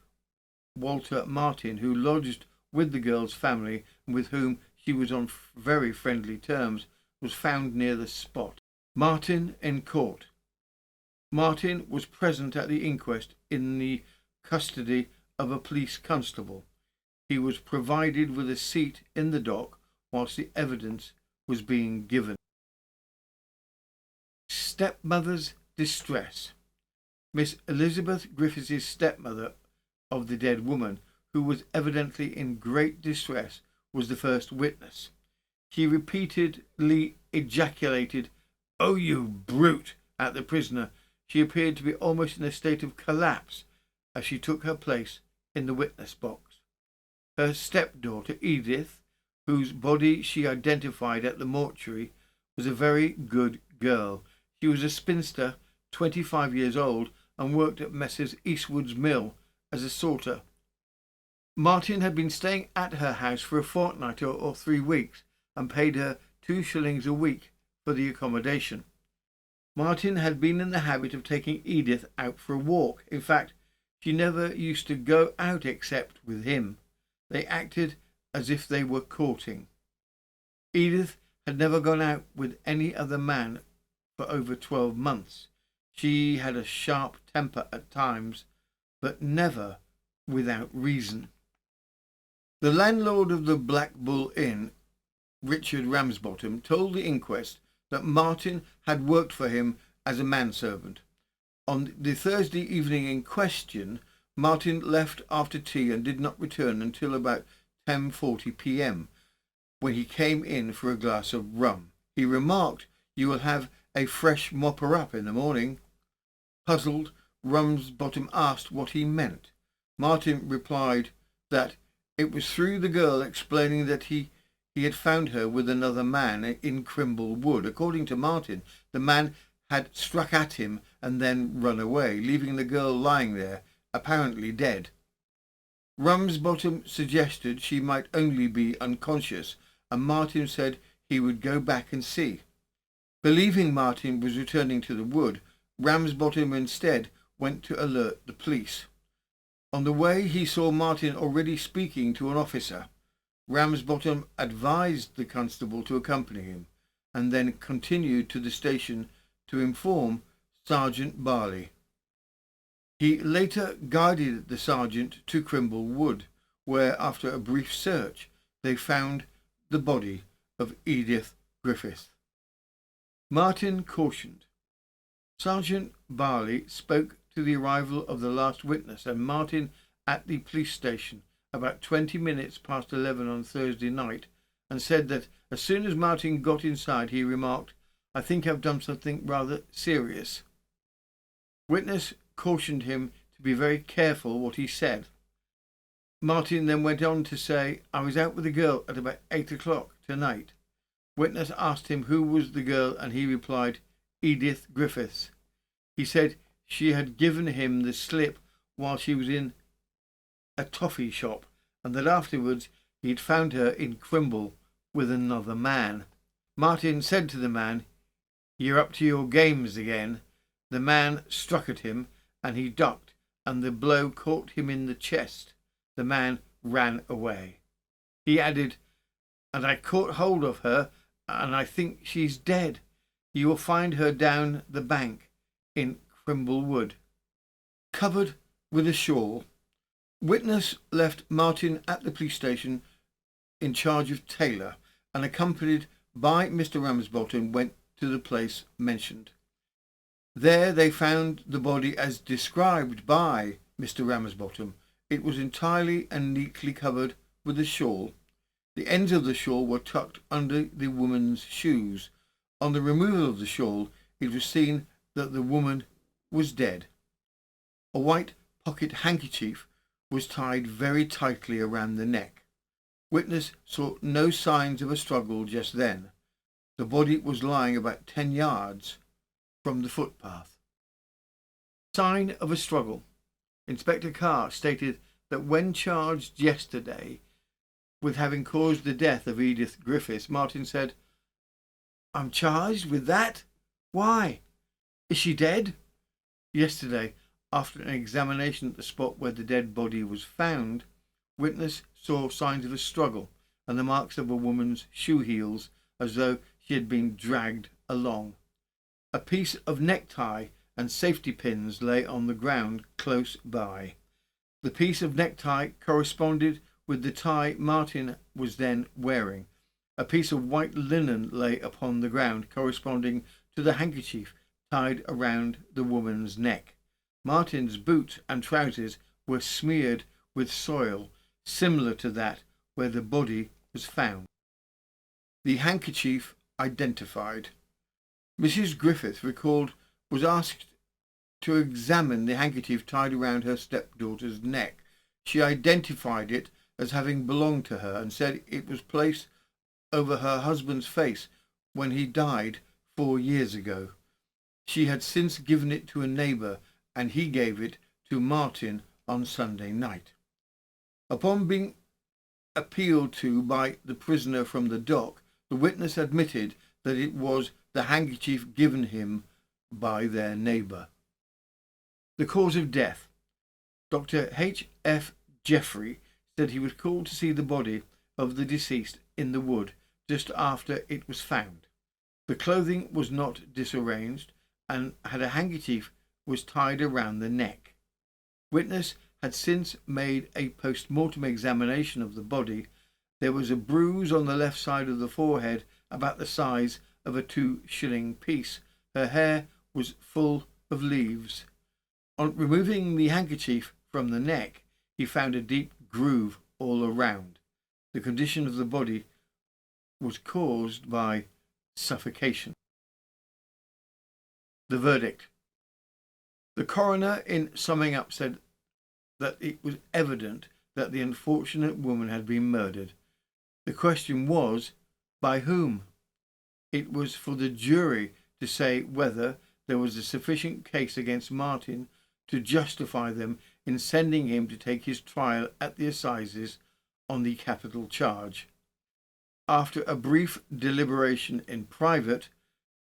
Walter Martin, who lodged with the girl's family and with whom she was on very friendly terms, was found near the spot. Martin in court. Martin was present at the inquest in the custody of a police constable. He was provided with a seat in the dock whilst the evidence was being given. Stepmother's distress. Miss Elizabeth Griffiths' stepmother of the dead woman, who was evidently in great distress, was the first witness. She repeatedly ejaculated, "Oh, you brute!" at the prisoner. She appeared to be almost in a state of collapse as she took her place in the witness box. Her stepdaughter, Edith, whose body she identified at the mortuary, was a very good girl. She was a spinster, 25 years old, and worked at Messrs. Eastwood's mill as a sorter. Martin had been staying at her house for a fortnight or 3 weeks, and paid her 2 shillings a week for the accommodation. Martin had been in the habit of taking Edith out for a walk. In fact, she never used to go out except with him. They acted as if they were courting. Edith had never gone out with any other man for over 12 months. She had a sharp temper at times, but never without reason. The landlord of the Black Bull Inn, Richard Ramsbottom, told the inquest that Martin had worked for him as a manservant. On the Thursday evening in question, Martin left after tea and did not return until about 10:40 p.m, when he came in for a glass of rum. He remarked, "You will have a fresh mopper-up in the morning." Puzzled, Ramsbottom asked what he meant. Martin replied that it was through the girl explaining that he had found her with another man in Crimble Wood. According to Martin, the man had struck at him and then run away, leaving the girl lying there, apparently dead. Ramsbottom suggested she might only be unconscious, and Martin said he would go back and see. Believing Martin was returning to the wood, Ramsbottom instead went to alert the police. On the way, he saw Martin already speaking to an officer. Ramsbottom advised the constable to accompany him, and then continued to the station to inform Sergeant Barley. He later guided the sergeant to Crimble Wood, where, after a brief search, they found the body of Edith Griffith. Martin cautioned. Sergeant Barley spoke to the arrival of the last witness and Martin at the police station about 20 minutes past 11 on Thursday night, and said that as soon as Martin got inside, he remarked, "I think I've done something rather serious." Witness cautioned him to be very careful what he said. Martin then went on to say, "I was out with a girl at about 8 o'clock tonight." Witness asked him who was the girl, and he replied, "Edith Griffiths." He said she had given him the slip while she was in a toffee shop, and that afterwards he'd found her in Crimble with another man. Martin said to the man, "You're up to your games again." The man struck at him, and he ducked, and the blow caught him in the chest. The man ran away. He added, "And I caught hold of her, and I think she's dead. You will find her down the bank in Crimble Wood, covered with a shawl." Witness left Martin at the police station in charge of Taylor, and accompanied by Mr. Ramsbottom went to the place mentioned. There they found the body as described by Mr. Ramsbottom. It was entirely and neatly covered with a shawl. The ends of the shawl were tucked under the woman's shoes. On the removal of the shawl, it was seen that the woman was dead. A white pocket handkerchief was tied very tightly around the neck. Witness saw no signs of a struggle just then. The body was lying about 10 yards from the footpath. Sign of a struggle. Inspector Carr stated that when charged yesterday with having caused the death of Edith Griffiths, Martin said, "I'm charged with that? Why? Is she dead?" Yesterday, after an examination at the spot where the dead body was found, witness saw signs of a struggle and the marks of a woman's shoe heels, as though she had been dragged along. A piece of necktie and safety pins lay on the ground close by. The piece of necktie corresponded with the tie Martin was then wearing. A piece of white linen lay upon the ground, corresponding to the handkerchief tied around the woman's neck. Martin's boots and trousers were smeared with soil, similar to that where the body was found. The handkerchief identified. Mrs. Griffith recalled was asked to examine the handkerchief tied around her stepdaughter's neck. She identified it as having belonged to her and said it was placed over her husband's face when he died 4 years ago. She had since given it to a neighbour, and he gave it to Martin on Sunday night. Upon being appealed to by the prisoner from the dock, the witness admitted that it was the handkerchief given him by their neighbour. The cause of death. Dr. H. F. Jeffrey said he was called to see the body of the deceased in the wood just after it was found. The clothing was not disarranged and had a handkerchief was tied around the neck. Witness had since made a post-mortem examination of the body. There was a bruise on the left side of the forehead about the size of a 2-shilling piece. Her hair was full of leaves. On removing the handkerchief from the neck, he found a deep groove all around. The condition of the body was caused by suffocation. The verdict. The coroner, in summing up, said that it was evident that the unfortunate woman had been murdered. The question was, by whom? It was for the jury to say whether there was a sufficient case against Martin to justify them in sending him to take his trial at the assizes on the capital charge. After a brief deliberation in private,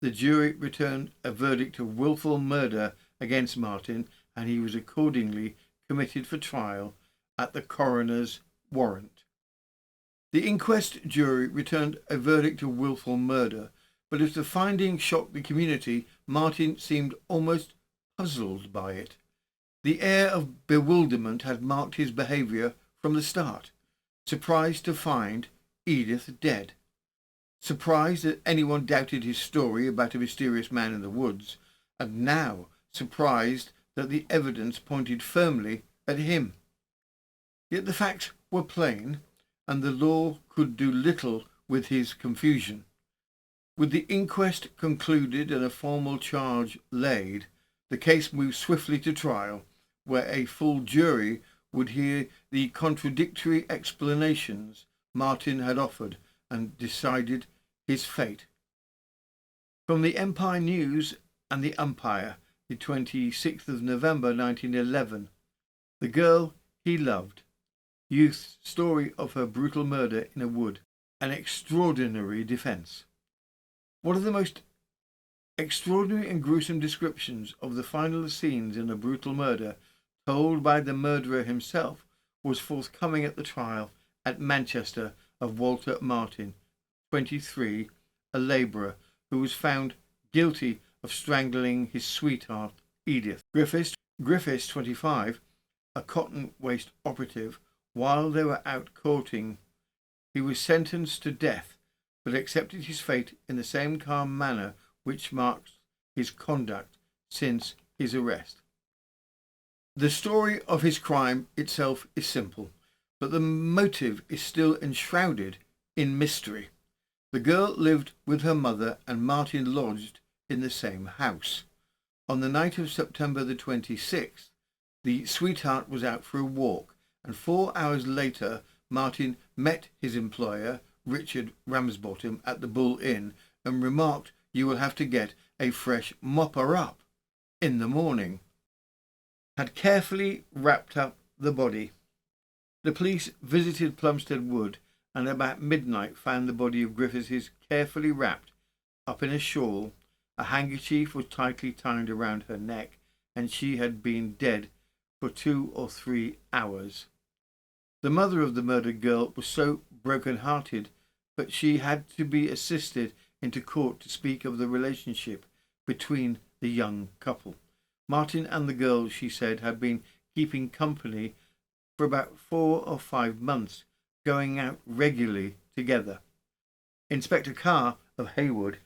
the jury returned a verdict of wilful murder against Martin, and he was accordingly committed for trial at the coroner's warrant. The inquest jury returned a verdict of wilful murder, but as the finding shocked the community, Martin seemed almost puzzled by it. The air of bewilderment had marked his behaviour from the start. Surprised to find Edith dead. Surprised that anyone doubted his story about a mysterious man in the woods, and now surprised that the evidence pointed firmly at him. Yet the facts were plain, and the law could do little with his confusion. With the inquest concluded and a formal charge laid, the case moved swiftly to trial, where a full jury would hear the contradictory explanations Martin had offered and decided his fate. From the Empire News and the Umpire, the 26th of November 1911, The Girl He Loved, Youth's story of her brutal murder in a wood, an extraordinary defence. One of the most extraordinary and gruesome descriptions of the final scenes in a brutal murder, told by the murderer himself, was forthcoming at the trial at Manchester of Walter Martin, 23, a labourer, who was found guilty of strangling his sweetheart Edith. Griffiths, 25, a cotton waste operative, while they were out courting, he was sentenced to death, but accepted his fate in the same calm manner which marks his conduct since his arrest. The story of his crime itself is simple, but the motive is still enshrouded in mystery. The girl lived with her mother and Martin lodged in the same house. On the night of September the 26th, the sweetheart was out for a walk, and 4 hours later Martin met his employer, Richard Ramsbottom, at the Bull Inn and remarked, "You will have to get a fresh mopper up in the morning." Had carefully wrapped up the body. The police visited Plumpton Wood and about midnight found the body of Griffiths carefully wrapped up in a shawl. A handkerchief was tightly tied around her neck, and she had been dead for 2 or 3 hours. The mother of the murdered girl was so broken-hearted that she had to be assisted into court to speak of the relationship between the young couple. Martin and the girl, she said, had been keeping company for about 4 or 5 months, going out regularly together. Inspector Carr of Haywood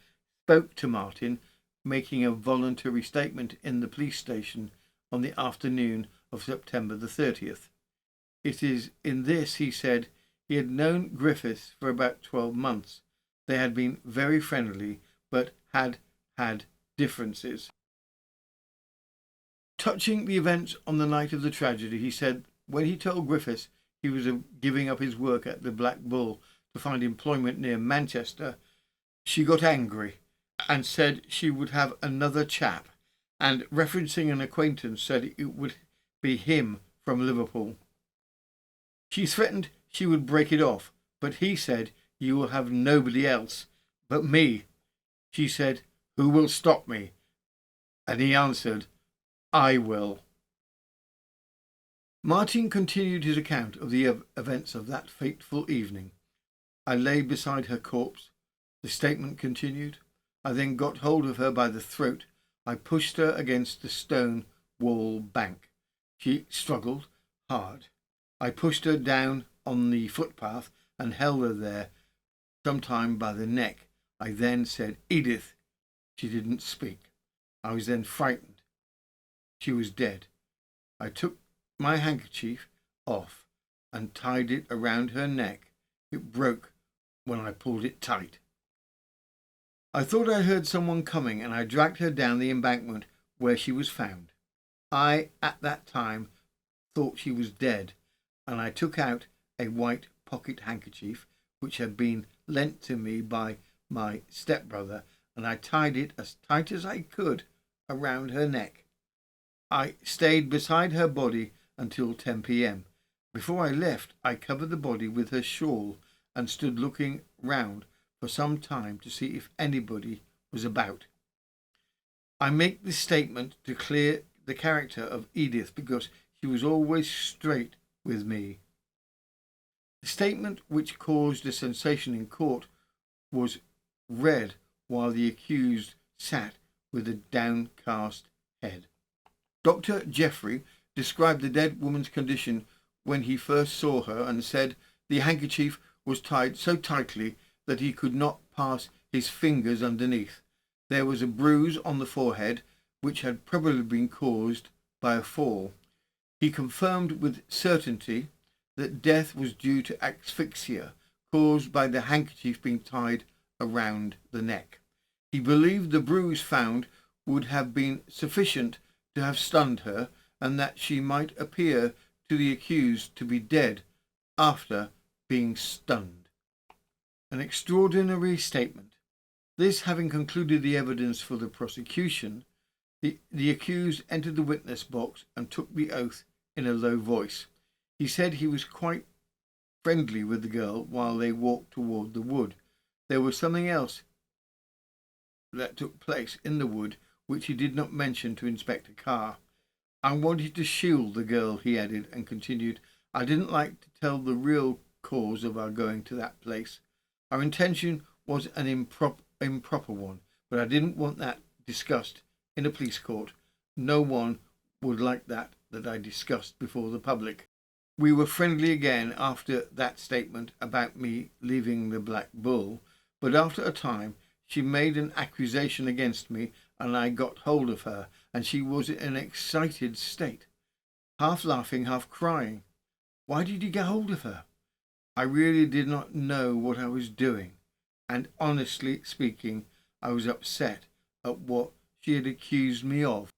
spoke to Martin, making a voluntary statement in the police station on the afternoon of September the 30th. It is in this, he said, he had known Griffiths for about 12 months. They had been very friendly, but had had differences. Touching the events on the night of the tragedy, he said when he told Griffiths he was giving up his work at the Black Bull to find employment near Manchester, she got angry and said she would have another chap, and referencing an acquaintance said it would be him from Liverpool. She threatened she would break it off, but he said, "You will have nobody else but me." She said, "Who will stop me?" And he answered, "I will." Martin continued his account of the events of that fateful evening. I lay beside her corpse. The statement continued. I then got hold of her by the throat. I pushed her against the stone wall bank. She struggled hard. I pushed her down on the footpath and held her there some time by the neck. I then said, "Edith." She didn't speak. I was then frightened. She was dead. I took my handkerchief off and tied it around her neck. It broke when I pulled it tight. I thought I heard someone coming, and I dragged her down the embankment where she was found. I, at that time, thought she was dead, and I took out a white pocket handkerchief which had been lent to me by my stepbrother, and I tied it as tight as I could around her neck. I stayed beside her body until 10 p.m. Before I left, I covered the body with her shawl and stood looking round for some time to see if anybody was about. I make this statement to clear the character of Edith because she was always straight with me. The statement which caused a sensation in court was read while the accused sat with a downcast head. Dr. Jeffrey described the dead woman's condition when he first saw her and said the handkerchief was tied so tightly that he could not pass his fingers underneath. There was a bruise on the forehead which had probably been caused by a fall. He confirmed with certainty that death was due to asphyxia caused by the handkerchief being tied around the neck. He believed the bruise found would have been sufficient to have stunned her, and that she might appear to the accused to be dead after being stunned. An extraordinary statement. This having concluded the evidence for the prosecution, the accused entered the witness box and took the oath in a low voice. He said he was quite friendly with the girl while they walked toward the wood. There was something else that took place in the wood which he did not mention to Inspector Carr. I wanted to shield the girl, he added, and continued, I didn't like to tell the real cause of our going to that place. Our intention was an improper one, but I didn't want that discussed in a police court. No one would like that I discussed before the public. We were friendly again after that statement about me leaving the Black Bull, but after a time she made an accusation against me, and I got hold of her, and she was in an excited state, half laughing, half crying. Why did you get hold of her? I really did not know what I was doing, and honestly speaking, I was upset at what she had accused me of.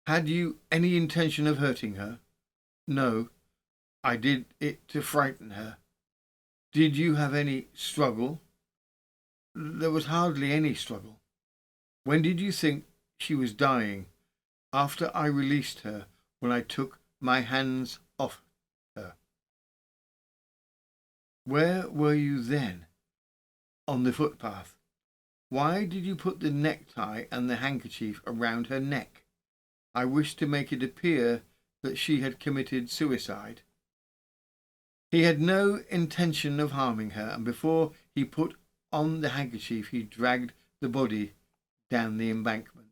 Had you any intention of hurting her? No, I did it to frighten her. Did you have any struggle? There was hardly any struggle. When did you think she was dying? After I released her, when I took my hands off her. Where were you then? On the footpath. Why did you put the necktie and the handkerchief around her neck? I wished to make it appear that she had committed suicide. He had no intention of harming her, and before he put on the handkerchief he dragged the body down the embankment.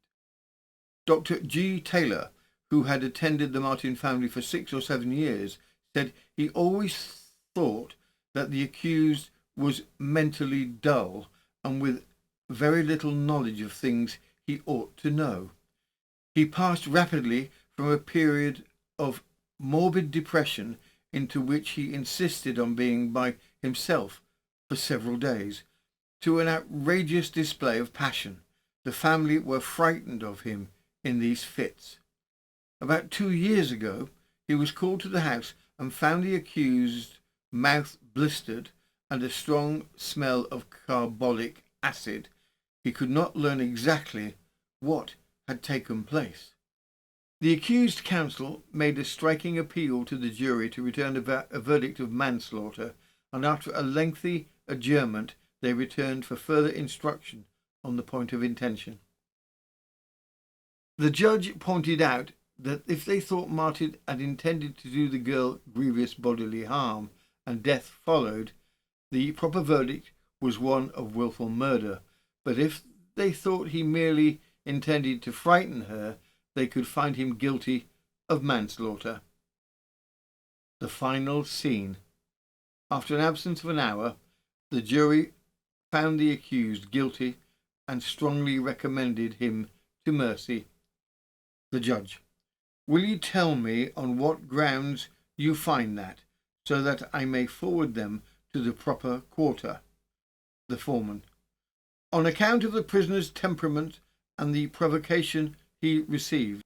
Dr. G. Taylor, who had attended the Martin family for 6 or 7 years, said he always thought that the accused was mentally dull and with very little knowledge of things he ought to know. He passed rapidly from a period of morbid depression into which he insisted on being by himself for several days, to an outrageous display of passion. The family were frightened of him in these fits. About 2 years ago, he was called to the house and found the accused's mouth blistered and a strong smell of carbolic acid. He could not learn exactly what had taken place. The accused counsel made a striking appeal to the jury to return a verdict of manslaughter, and after a lengthy adjournment they returned for further instruction on the point of intention. The judge pointed out that if they thought Martin had intended to do the girl grievous bodily harm and death followed, the proper verdict was one of wilful murder, but if they thought he merely intended to frighten her, they could find him guilty of manslaughter. The final scene. After an absence of an hour, the jury found the accused guilty and strongly recommended him to mercy. The judge: will you tell me on what grounds you find that, so that I may forward them to the proper quarter? The foreman: on account of the prisoner's temperament and the provocation he received.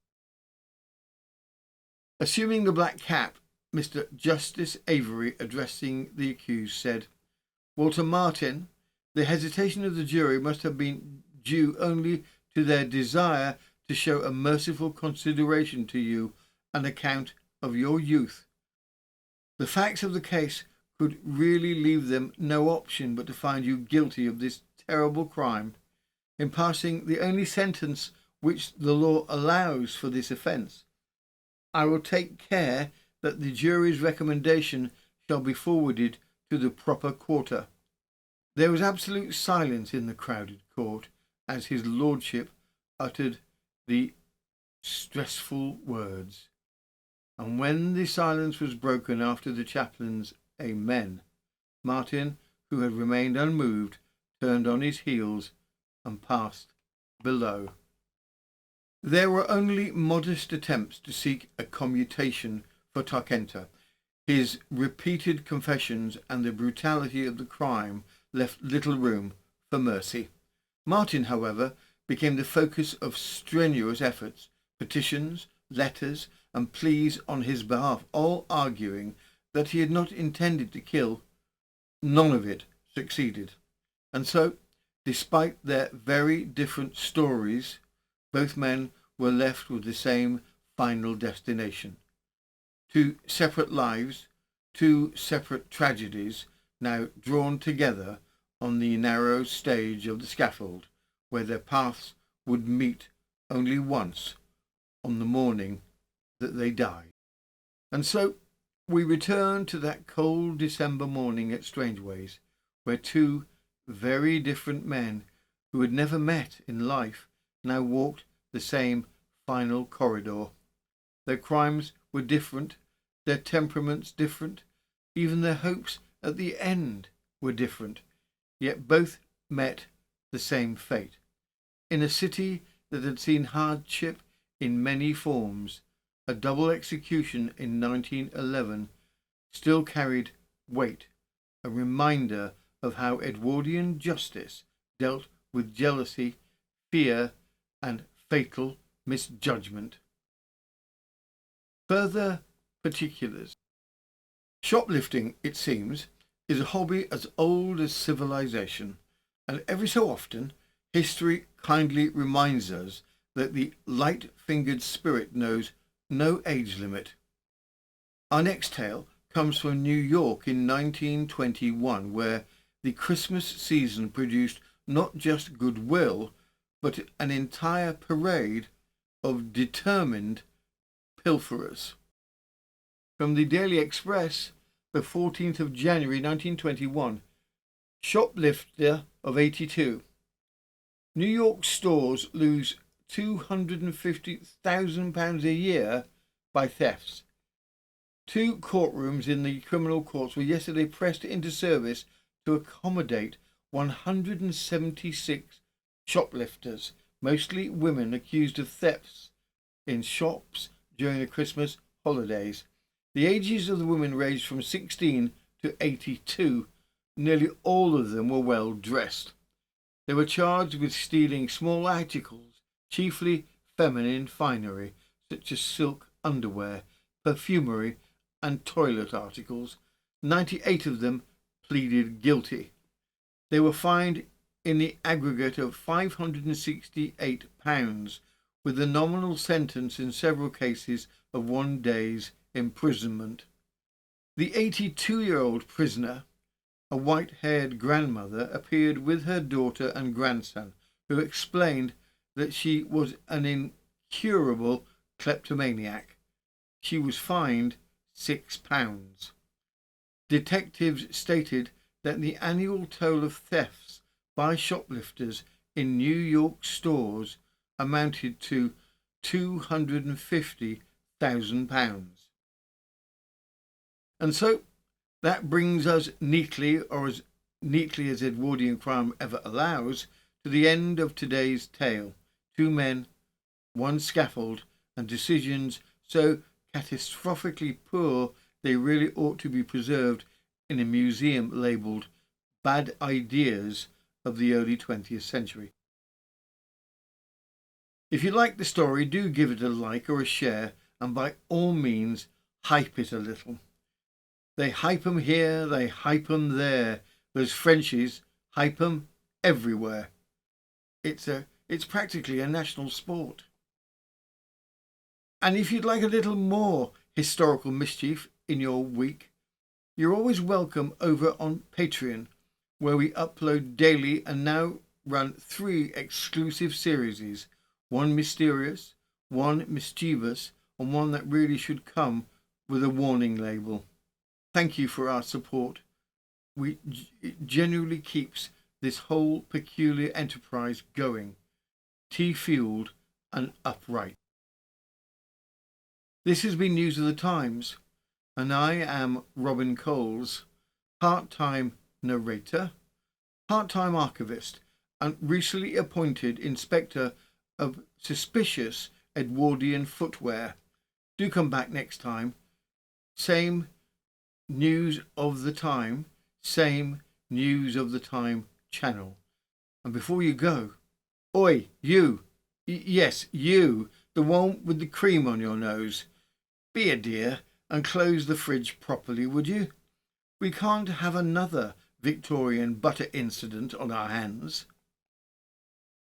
Assuming the black cap, Mr. Justice Avery, addressing the accused, said, Walter Martin, the hesitation of the jury must have been due only to their desire to show a merciful consideration to you on account of your youth. The facts of the case could really leave them no option but to find you guilty of this terrible crime. In passing the only sentence which the law allows for this offence, I will take care that the jury's recommendation shall be forwarded to the proper quarter. There was absolute silence in the crowded court as his lordship uttered the stressful words, and when the silence was broken after the chaplain's amen, Martin, who had remained unmoved, turned on his heels and passed below. There were only modest attempts to seek a commutation for Tarkenter. His repeated confessions and the brutality of the crime left little room for mercy. Martin, however, became the focus of strenuous efforts, petitions, letters, and pleas on his behalf, all arguing that he had not intended to kill. None of it succeeded. And so, despite their very different stories, both men were left with the same final destination. Two separate lives, two separate tragedies, now drawn together on the narrow stage of the scaffold, where their paths would meet only once on the morning that they died. And so we return to that cold December morning at Strangeways, where two very different men who had never met in life now walked the same final corridor. Their crimes were different, their temperaments different, even their hopes at the end were different, yet both met the same fate. In a city that had seen hardship in many forms, a double execution in 1911 still carried weight, a reminder of how Edwardian justice dealt with jealousy, fear, and fatal misjudgment. Further particulars. Shoplifting, it seems, is a hobby as old as civilization, and every so often history kindly reminds us that the light-fingered spirit knows no age limit. Our next tale comes from New York in 1921, where the Christmas season produced not just goodwill, but an entire parade of determined pilferers. From the Daily Express, the 14th of January 1921, shoplifter of 82. New York stores lose £250,000 a year by thefts. Two courtrooms in the criminal courts were yesterday pressed into service to accommodate 176 shoplifters, mostly women, accused of thefts in shops during the Christmas holidays. The ages of the women ranged from 16 to 82. Nearly all of them were well dressed. They were charged with stealing small articles, chiefly feminine finery, such as silk underwear, perfumery, and toilet articles. 98 of them pleaded guilty. They were fined in the aggregate of £568, with a nominal sentence in several cases of 1 day's imprisonment. The 82-year-old prisoner, a white-haired grandmother, appeared with her daughter and grandson, who explained that she was an incurable kleptomaniac. She was fined £6. Detectives stated that the annual toll of thefts by shoplifters in New York stores amounted to £250,000. And so that brings us neatly, or as neatly as Edwardian crime ever allows, to the end of today's tale. 2 men, 1 scaffold, and decisions so catastrophically poor they really ought to be preserved in a museum labelled Bad Ideas of the Early 20th Century. If you like the story, do give it a like or a share, and by all means hype it a little. They hype 'em here, they hype 'em there. Those Frenchies hype 'em everywhere. It's practically a national sport. And if you'd like a little more historical mischief in your week, you're always welcome over on Patreon, where we upload daily and now run 3 exclusive series, 1 mysterious, 1 mischievous, and 1 that really should come with a warning label. Thank you for our support. It genuinely keeps this whole peculiar enterprise going, tea-fueled and upright. This has been News of the Times, and I am Robin Coles, part-time narrator, part-time archivist, and recently appointed Inspector of Suspicious Edwardian Footwear. Do come back next time. Same News of the Time, same News of the Time channel. And before you go, oi, you, yes, you, the one with the cream on your nose, be a dear and close the fridge properly, would you? We can't have another Victorian butter incident on our hands.